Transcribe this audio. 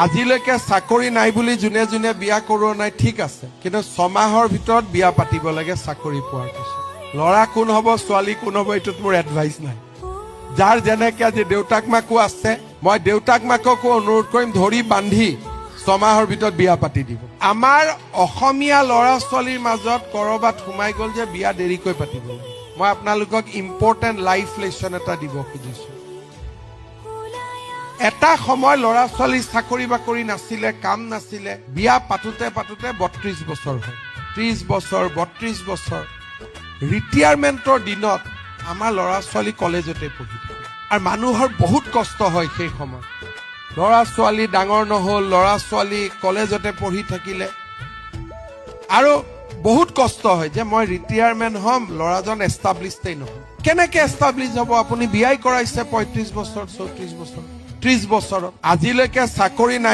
আজিলৈকে চাকৰি নাই বুলি যোনে যোনে বিয়া কৰোৱা নাই ঠিক আছে, কিন্তু 6 মাহৰ ভিতৰত বিয়া পাতিব লাগে চাকৰি পোৱাৰ পিছত। ল'ৰা কোন হ'ব ছোৱালী কোন হ'ব এইটোত মোৰ এডভাইচ নাই। যাৰ যেনেকে আজি দেউতাক মাকো আছে, মই দেউতাক মাককো অনুৰোধ কৰিম ধৰি বান্ধি 6 মাহৰ ভিতৰত বিয়া পাতি দিব। আমাৰ অসমীয়া ল'ৰা ছোৱালীৰ মাজত কৰবাত সোমাই গ'ল যে বিয়া দেৰিকৈ পাতিব লাগে। মই আপোনালোকক ইম্পৰ্টেণ্ট লাইফ লেচন এটা দিব খুজিছো। এটা সময় ল'ৰা ছোৱালী চাকৰি বাকৰি নাছিলে, কাম নাছিলে, বিয়া পাতোতে পাতোতে 32 বছৰ হয়, 30 বছৰ 32 বছৰ। ৰিটায়াৰমেণ্টৰ দিনত আমাৰ ল'ৰা ছোৱালী কলেজতে পঢ়ি থাকে আৰু মানুহৰ বহুত কষ্ট হয় সেই সময়। ল'ৰা ছোৱালী ডাঙৰ নহ'ল, ল'ৰা ছোৱালী কলেজতে পঢ়ি থাকিলে আৰু বহুত কষ্ট হয় যে মই ৰিটায়াৰমেণ্ট হ'ম, ল'ৰাজন এষ্টাব্লিছডেই নহয়। কেনেকে এষ্টাব্লিছ হ'ব? আপুনি বিয়াই কৰাইছে 35 বছৰ 34 বছৰ 30 বছৰত, আজিলৈকে চাকৰি নাই।